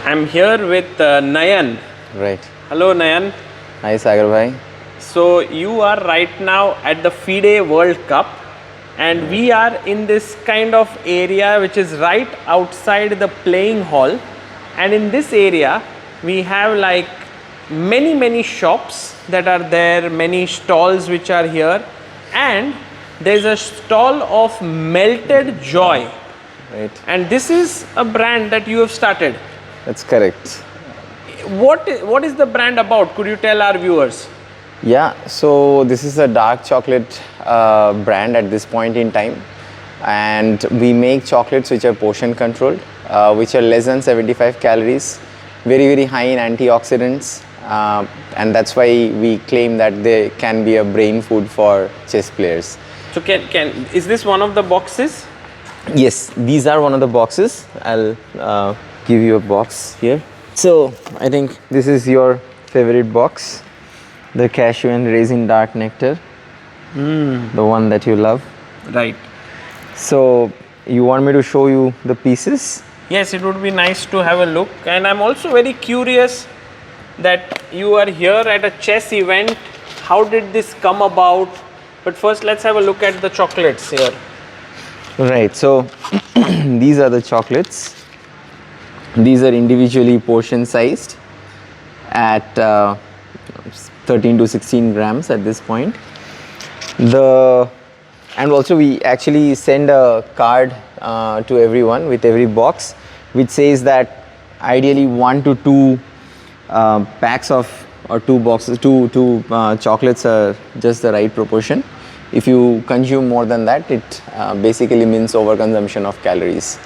I'm here with Nayan. Right. Hello, Nayan. Hi, Sagar bhai. So you are right now at the FIDE World Cup, and we are in this kind of area which is right outside the playing hall. And in this area, we have like many shops that are there, many stalls which are here, and there's a stall of melted joy. Right. And this is a brand that you have started. That's correct. What is the brand about? Could you tell our viewers? Yeah, so this is a dark chocolate brand at this point in time, and we make chocolates which are portion controlled, which are less than 75 calories, very high in antioxidants, and that's why we claim that they can be a brain food for chess players. So is this one of the boxes? Yes, these are one of the boxes. I'll give you a box here. So I think this is your favorite box, the cashew and raisin dark nectar, the one that you love. Right. So you want me to show you the pieces? Yes, it would be nice to have a look. And I'm also very curious that you are here at a chess event. How did this come about? But first, let's have a look at the chocolates here. Right, so these are the chocolates. These are individually portion sized at 13 to 16 grams at this point. And also we actually send a card to everyone with every box, which says that ideally 1 to 2 packs of or 2 boxes, two chocolates are just the right proportion. If you consume more than that, it basically means overconsumption of calories.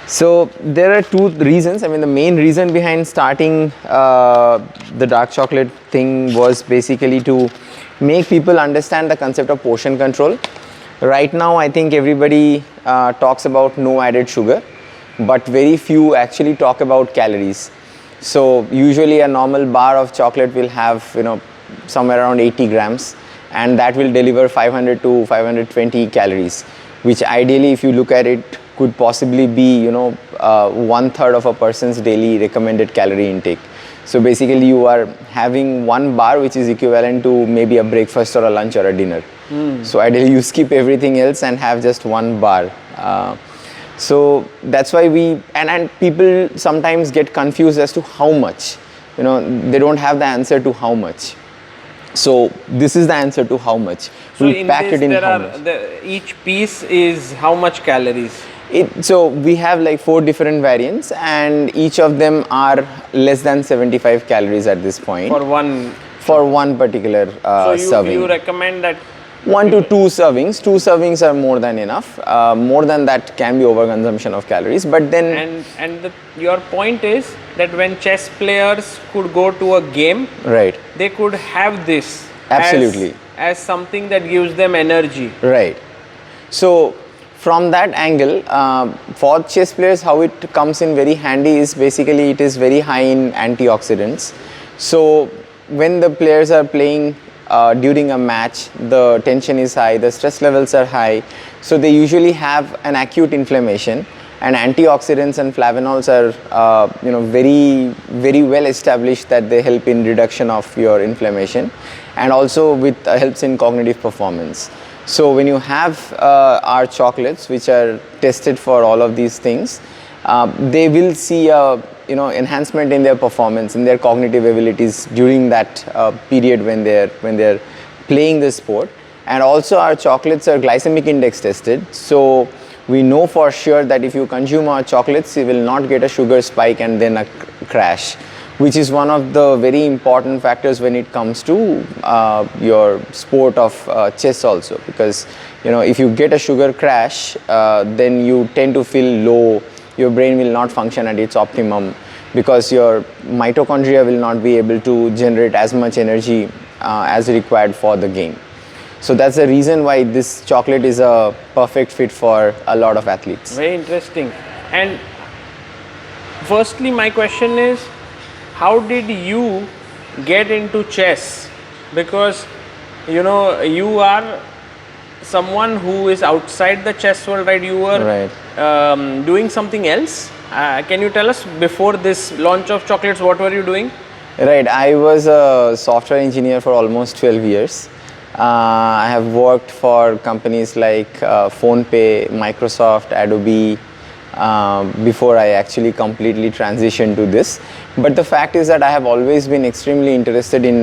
So there are 2 reasons. I mean, the main reason behind starting the dark chocolate thing was basically to make people understand the concept of portion control. Right now, I think everybody talks about no added sugar, but very few actually talk about calories. So usually a normal bar of chocolate will have, somewhere around 80 grams. And that will deliver 500 to 520 calories, which ideally, if you look at it, could possibly be 1/3 of a person's daily recommended calorie intake. So basically you are having 1 bar which is equivalent to maybe a breakfast or a lunch or a dinner. So ideally you skip everything else and have just 1 bar. So that's why and people sometimes get confused as to how much. They don't have the answer to how much. So this is the answer to how much. So we pack it in how much. Each piece is how much calories? So we have like 4 different variants, and each of them are less than 75 calories at this point. For one particular serving. So you recommend that 1 to 2 servings. 2 servings are more than enough. More than that can be overconsumption of calories. But then your point is that when chess players could go to a game, right, they could have this absolutely as something that gives them energy. Right. So from that angle, for chess players, how it comes in very handy is basically it is very high in antioxidants. So when the players are playing during a match, the tension is high, the stress levels are high, so they usually have an acute inflammation, and antioxidants and flavonols are very well established that they help in reduction of your inflammation, and also with helps in cognitive performance. So when you have our chocolates which are tested for all of these things, they will see a enhancement in their performance, in their cognitive abilities during that period when they're playing the sport. And also our chocolates are glycemic index tested, so we know for sure that if you consume our chocolates, you will not get a sugar spike and then a crash, which is one of the very important factors when it comes to your sport of chess also, because if you get a sugar crash, then you tend to feel low. Your brain will not function at its optimum because your mitochondria will not be able to generate as much energy as required for the game. So that's the reason why this chocolate is a perfect fit for a lot of athletes. Very interesting. And firstly, my question is, how did you get into chess? Because you are someone who is outside the chess world, right? You were doing something else? Can you tell us, before this launch of chocolates, what were you doing? Right, I was a software engineer for almost 12 years. I have worked for companies like PhonePe, Microsoft, Adobe, before I actually completely transitioned to this. But the fact is that I have always been extremely interested in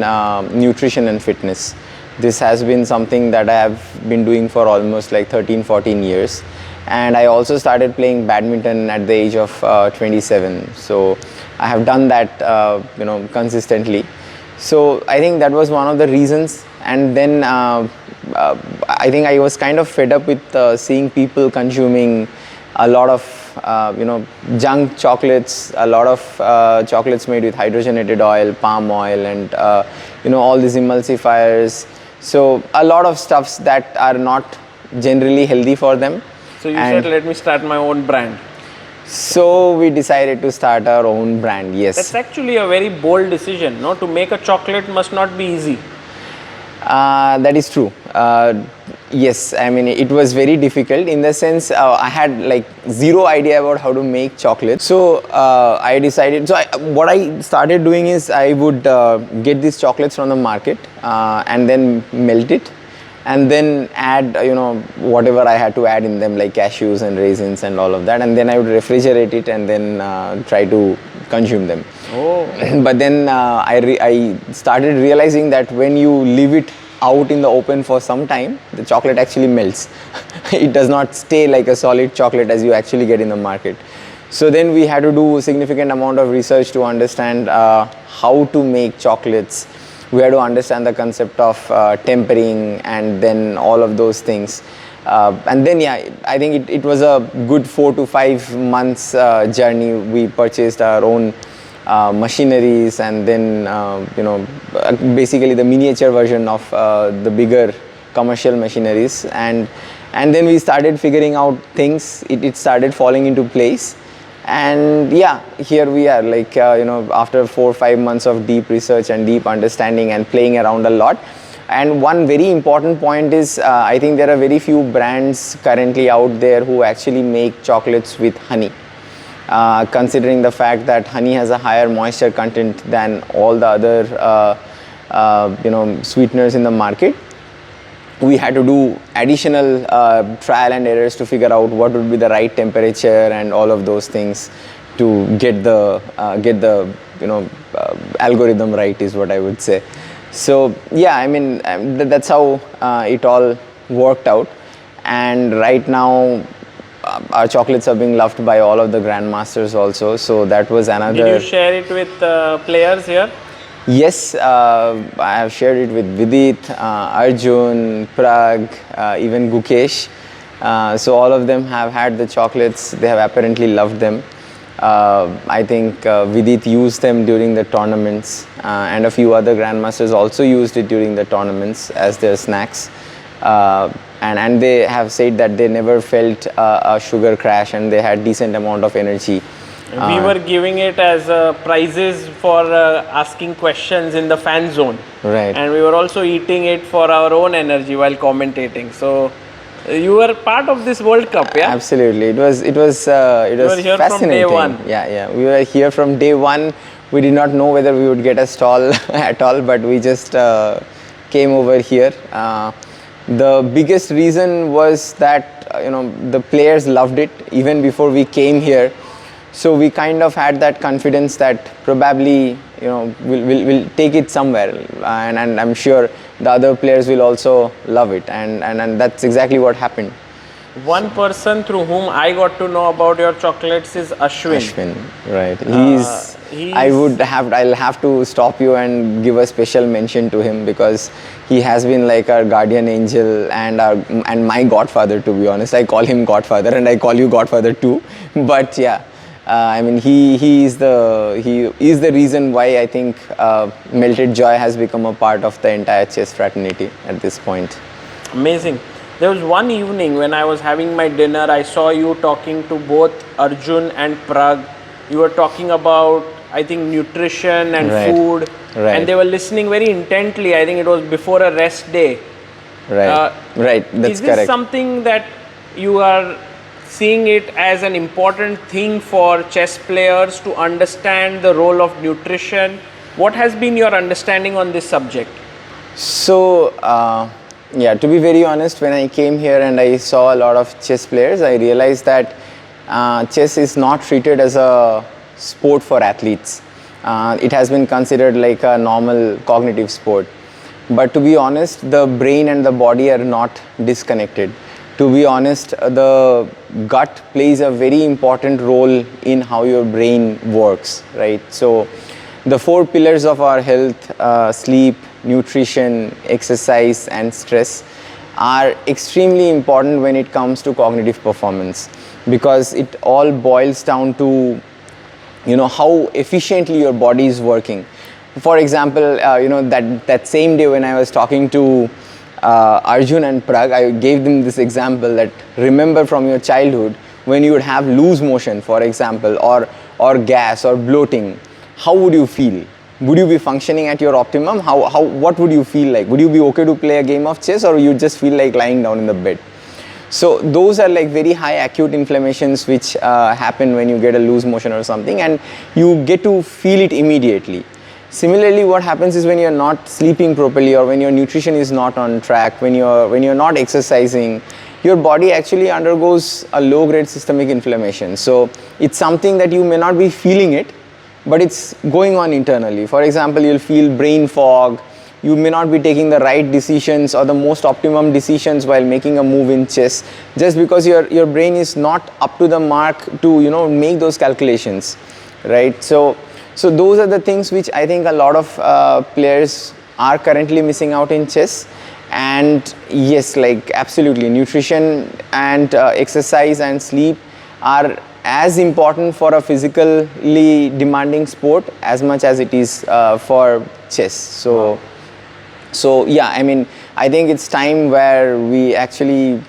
nutrition and fitness. This has been something that I have been doing for almost like 13-14 years. And I also started playing badminton at the age of 27. So I have done that consistently. So I think that was one of the reasons. And then I think I was kind of fed up with seeing people consuming a lot of junk chocolates, a lot of chocolates made with hydrogenated oil, palm oil, and all these emulsifiers. So a lot of stuffs that are not generally healthy for them. So you said, let me start my own brand. So we decided to start our own brand, yes. That's actually a very bold decision, no? To make a chocolate must not be easy. That is true. Yes, I mean, it was very difficult in the sense I had like zero idea about how to make chocolate. So I decided, what I started doing is I would get these chocolates from the market and then melt it, and then add whatever I had to add in them, like cashews and raisins and all of that, and then I would refrigerate it and then try to consume them. Oh. But then I started realizing that when you leave it out in the open for some time, the chocolate actually melts. It does not stay like a solid chocolate as you actually get in the market. So then we had to do a significant amount of research to understand how to make chocolates. We had to understand the concept of tempering and then all of those things. And then, yeah, I think it was a good 4 to 5 months journey. We purchased our own machineries, and then basically the miniature version of the bigger commercial machineries, and then we started figuring out things. It started falling into place, and yeah, here we are, like after 4 or 5 months of deep research and deep understanding and playing around a lot. And one very important point is I think there are very few brands currently out there who actually make chocolates with honey. Considering the fact that honey has a higher moisture content than all the other sweeteners in the market, we had to do additional trial and errors to figure out what would be the right temperature and all of those things to get the algorithm right, is what I would say. So yeah, I mean, that's how it all worked out. And right now our chocolates are being loved by all of the grandmasters also. So that was another. Did you share it with players here? Yes, I have shared it with Vidit, Arjun, Prag, even Gukesh. So all of them have had the chocolates. They have apparently loved them. I think Vidit used them during the tournaments, and a few other grandmasters also used it during the tournaments as their snacks. And they have said that they never felt a sugar crash, and they had decent amount of energy. We were giving it as prizes for asking questions in the fan zone. Right. And we were also eating it for our own energy while commentating. So you were part of this World Cup, yeah? Absolutely. It was You were here fascinating. from day one. Yeah. We were here from day one. We did not know whether we would get a stall at all, but we just came over here. The biggest reason was that the players loved it even before we came here. So we kind of had that confidence that probably we'll take it somewhere, and I'm sure the other players will also love it, and that's exactly what happened. One person through whom I got to know about your chocolates is Ashwin. Ashwin, right? I'll have to stop you and give a special mention to him, because he has been like our guardian angel and my godfather, to be honest. I call him godfather, and I call you godfather too. But yeah, I mean, he is the reason why I think Melted Joy has become a part of the entire chess fraternity at this point. Amazing. There was one evening when I was having my dinner, I saw you talking to both Arjun and Prag. You were talking about, I think, nutrition and food. Right. And they were listening very intently. I think it was before a rest day. Right. Right. That's correct. Is this something that you are seeing it as an important thing for chess players to understand the role of nutrition. What has been your understanding on this subject? So, yeah, to be very honest, when I came here and I saw a lot of chess players, I realized that chess is not treated as a sport for athletes. It has been considered like a normal cognitive sport. But to be honest, the brain and the body are not disconnected. To be honest, the gut plays a very important role in how your brain works, right? So, the 4 pillars of our health, sleep, nutrition, exercise and stress are extremely important when it comes to cognitive performance, because it all boils down to how efficiently your body is working. For example, that same day when I was talking to Arjun and Prag, I gave them this example that remember from your childhood when you would have loose motion, for example, or gas or bloating. How would you feel? Would you be functioning at your optimum? What would you feel like? Would you be okay to play a game of chess, or you just feel like lying down in the bed? So those are like very high acute inflammations which happen when you get a loose motion or something, and you get to feel it immediately. Similarly, what happens is when you're not sleeping properly, or when your nutrition is not on track, when you're not exercising, your body actually undergoes a low-grade systemic inflammation. So it's something that you may not be feeling it, but it's going on internally. For example, you'll feel brain fog. You may not be taking the right decisions or the most optimum decisions while making a move in chess, just because your brain is not up to the mark to make those calculations, right? So those are the things which I think a lot of players are currently missing out in chess. And yes, like absolutely, nutrition and exercise and sleep are as important for a physically demanding sport as much as it is for chess. So yeah, I mean, I think it's time where we actually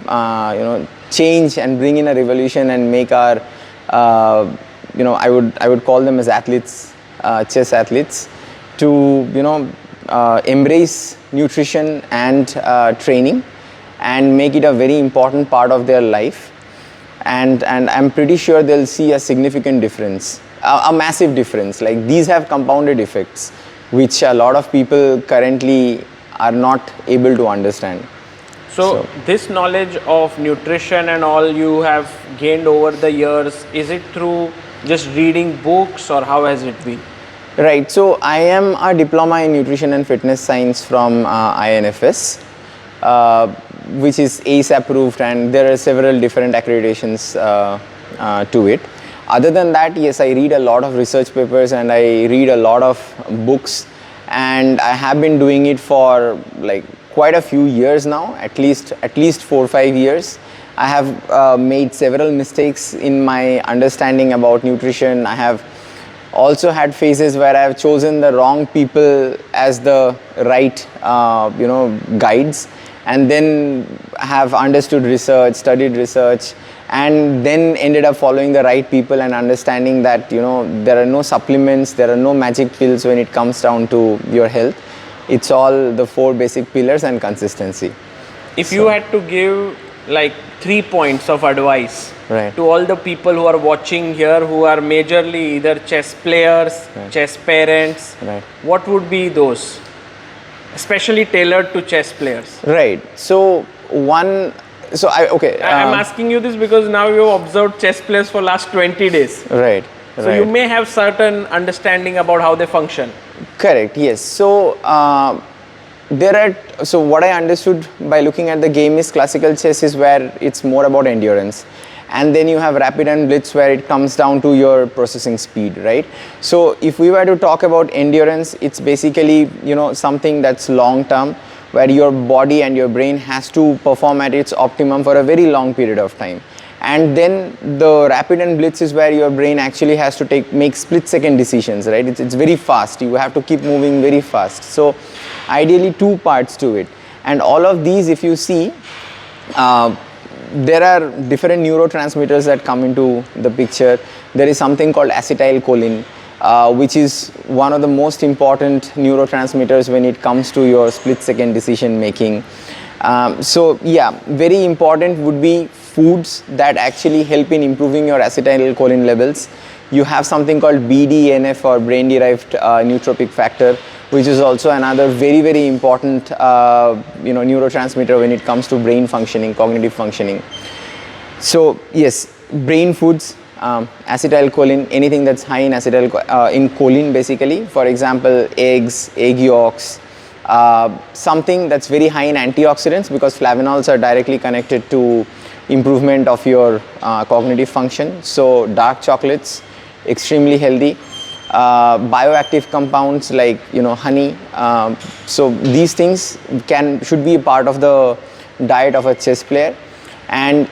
change and bring in a revolution and make our I would call them as athletes, chess athletes, to embrace nutrition and training and make it a very important part of their life. And I'm pretty sure they'll see a significant difference, a massive difference. Like, these have compounded effects which a lot of people currently are not able to understand. So this knowledge of nutrition and all you have gained over the years, is it through just reading books, or how has it been? Right, so I am a diploma in nutrition and fitness science from INFS, which is ACE approved, and there are several different accreditations to it. Other than that, yes, I read a lot of research papers and I read a lot of books, and I have been doing it for like quite a few years now, at least 4 or 5 years. I have made several mistakes in my understanding about nutrition. I have also had phases where I have chosen the wrong people as the right guides, and then have understood research, studied research, and then ended up following the right people and understanding that there are no supplements, there are no magic pills when it comes down to your health. It's all the 4 basic pillars and consistency. If you had to give like 3 points of advice to all the people who are watching here, who are majorly either chess players, chess parents, what would be those? Especially tailored to chess players. Right. So I'm asking you this because now you've observed chess players for last 20 days. Right. So you may have certain understanding about how they function. Correct. Yes. So what I understood by looking at the game is classical chess is where it's more about endurance. And then you have rapid and blitz where it comes down to your processing speed, right? So if we were to talk about endurance, it's basically, something that's long term, where your body and your brain has to perform at its optimum for a very long period of time. And then the rapid and blitz is where your brain actually has to make split second decisions, right? It's very fast. You have to keep moving very fast. So ideally 2 parts to it. And all of these, if you see, there are different neurotransmitters that come into the picture. There is something called acetylcholine, which is one of the most important neurotransmitters when it comes to your split second decision making. So yeah, very important would be foods that actually help in improving your acetylcholine levels. You have something called BDNF, or brain derived nootropic factor, which is also another very, very important neurotransmitter when it comes to brain functioning, cognitive functioning. So yes, brain foods, acetylcholine, anything that's high in in choline basically. For example, eggs, egg yolks, something that's very high in antioxidants, because flavonols are directly connected to improvement of your cognitive function. So dark chocolates, extremely healthy. Bioactive compounds like honey. So these things should be a part of the diet of a chess player. And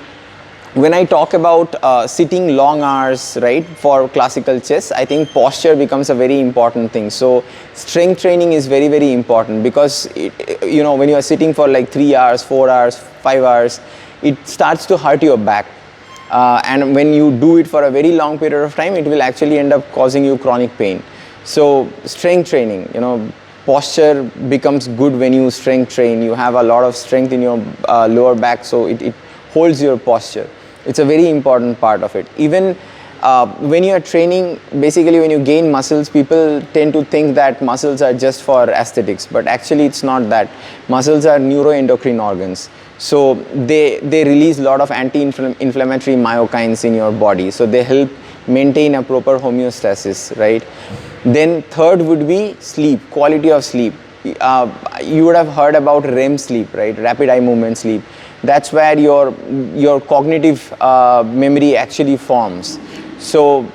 when I talk about sitting long hours, right, for classical chess, I think posture becomes a very important thing. So strength training is very, very important, because when you are sitting for like 3 hours, 4 hours, 5 hours, it starts to hurt your back. And when you do it for a very long period of time, it will actually end up causing you chronic pain. So strength training, posture becomes good when you strength train. You have a lot of strength in your lower back, so it holds your posture. It's a very important part of it. Even when you are training, basically when you gain muscles, people tend to think that muscles are just for aesthetics, but actually it's not that. Muscles are neuroendocrine organs. So they release a lot of anti-inflammatory myokines in your body. So they help maintain a proper homeostasis, right? Then third would be sleep, quality of sleep. You would have heard about REM sleep, right? Rapid eye movement sleep. That's where your cognitive memory actually forms. So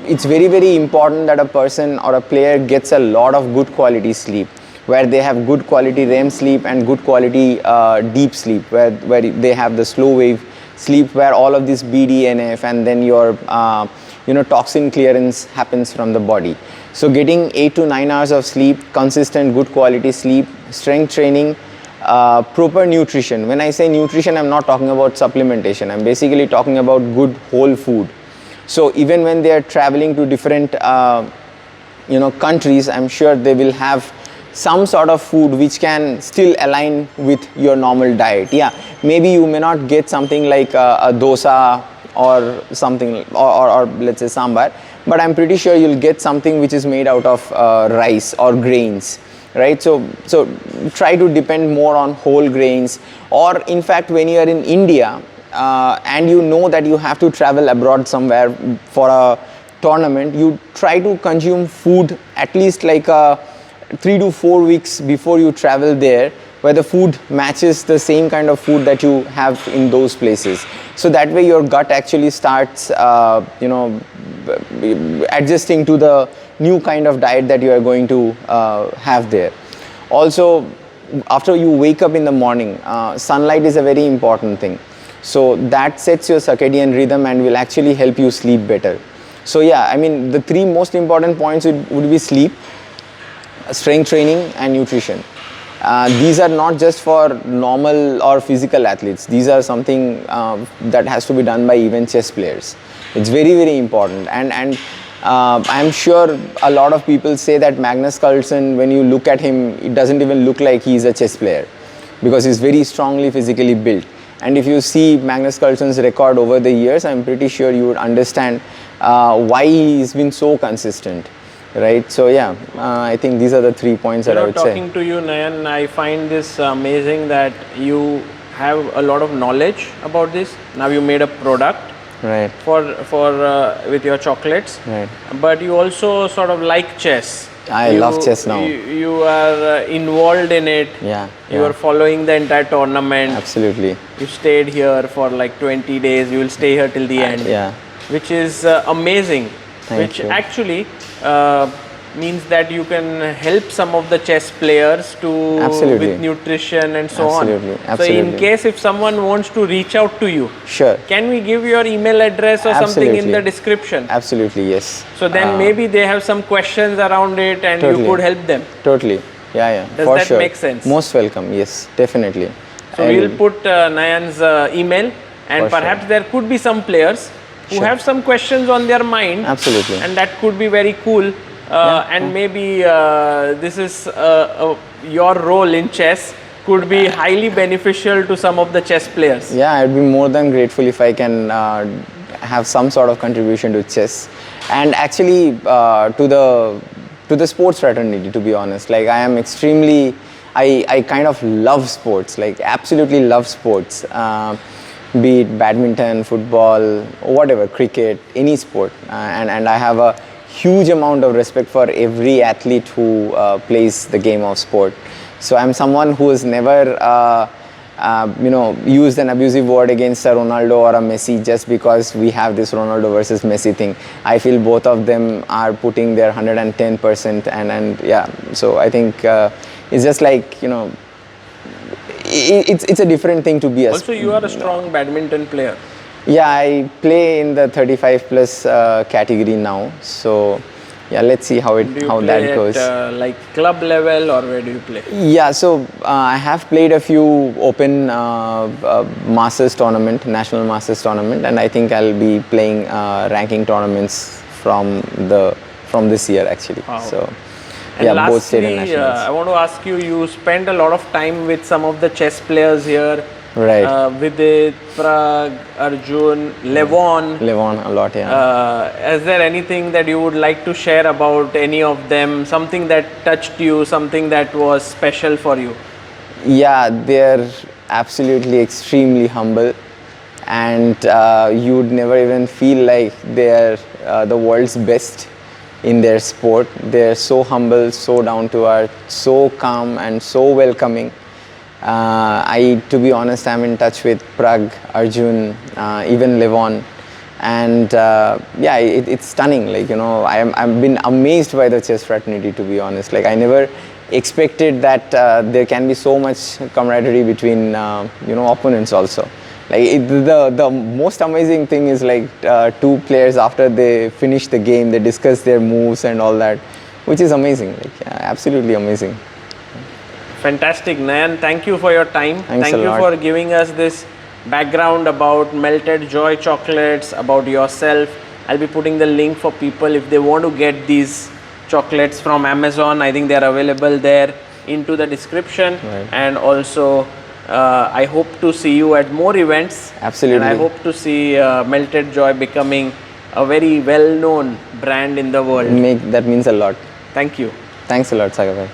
it's very, very important that a person or a player gets a lot of good quality sleep, where they have good quality REM sleep and good quality deep sleep, where they have the slow wave sleep, where all of this BDNF and then your toxin clearance happens from the body. So getting 8 to 9 hours of sleep, consistent good quality sleep, strength training, proper nutrition. When I say nutrition, I'm not talking about supplementation. I'm basically talking about good whole food. So even when they are traveling to different countries, I'm sure they will have some sort of food which can still align with your normal diet. Yeah, maybe you may not get something like a dosa or something, or let's say sambar, but I'm pretty sure you'll get something which is made out of rice or grains, right? So try to depend more on whole grains. Or in fact, when you are in India and you know that you have to travel abroad somewhere for a tournament, you try to consume food at least like 3 to 4 weeks before you travel there, where the food matches the same kind of food that you have in those places. So that way your gut actually starts adjusting to the new kind of diet that you are going to have there. Also, after you wake up in the morning, sunlight is a very important thing. So that sets your circadian rhythm and will actually help you sleep better. So yeah, I mean, the 3 most important points would be sleep, strength training and nutrition. These are not just for normal or physical athletes. These are something that has to be done by even chess players. It's very, very important. And I'm sure a lot of people say that Magnus Carlsen, when you look at him, it doesn't even look like he's a chess player, because he's very strongly physically built. And if you see Magnus Carlsen's record over the years, I'm pretty sure you would understand why he's been so consistent. Right, so yeah, I think these are the 3 points that I would say. Talking to you, Nayan, I find this amazing that you have a lot of knowledge about this. Now you made a product, right, for with your chocolates, right, but you also sort of like chess. I love chess now. You are involved in it. Yeah, you are following the entire tournament. Absolutely. You stayed here for like 20 days. You will stay here till the end. Yeah, which is amazing. Thank you. Actually means that you can help some of the chess players to with nutrition and so on. So in case if someone wants to reach out to you, sure, can we give your email address or something in the description? Absolutely, yes. So then maybe they have some questions around it and you could help them. Totally. Yeah. Does that make sense? Most welcome. Yes, definitely. So we will put Nayan's email, and perhaps there could be some players who have some questions on their mind. Absolutely. And that could be very cool. And maybe this is your role in chess could be highly beneficial to some of the chess players. Yeah, I'd be more than grateful if I can have some sort of contribution to chess, and actually to the sports fraternity. To be honest, like I am extremely, I kind of love sports, like absolutely love sports. Be it badminton, football, whatever, cricket, any sport, and I have a huge amount of respect for every athlete who plays the game of sport. So I'm someone who has never used an abusive word against a Ronaldo or a Messi just because we have this Ronaldo versus Messi thing. I feel both of them are putting their 110%, and yeah, so I think it's just like, it's a different thing to be a Also, you are a strong badminton player. Yeah, I play in the 35 plus category now. So yeah, let's see how that goes. Like club level, or where do you play? Yeah, so I have played a few open masters tournament, national masters tournament, and I think I'll be playing ranking tournaments from this year actually. Wow. So And yeah, lastly, both state and nationals. I want to ask you, you spend a lot of time with some of the chess players here. Right. Vidit, Prag, Arjun, Levon. Levon a lot, yeah. Is there anything that you would like to share about any of them? Something that touched you, something that was special for you? Yeah, they're absolutely extremely humble, and you would never even feel like they're the world's best in their sport. They're so humble, so down to earth, so calm and so welcoming. To be honest, I'm in touch with Prag, Arjun, even Levon, and yeah, it's stunning. Like, I've been amazed by the chess fraternity, to be honest. Like, I never expected that there can be so much camaraderie between opponents also. Like, the most amazing thing is, like, two players, after they finish the game, they discuss their moves and all that, which is amazing. Like, yeah, absolutely amazing. Fantastic, Nayan. Thank you for your time. Thanks Thank a you lot. for giving us this background about Melted Joy chocolates, about yourself. I'll be putting the link for people if they want to get these chocolates from Amazon. I think they are available there into the description. Right. And also, I hope to see you at more events. Absolutely. And I hope to see Melted Joy becoming a very well-known brand in the world. That means a lot. Thank you. Thanks a lot, Sagar bhai.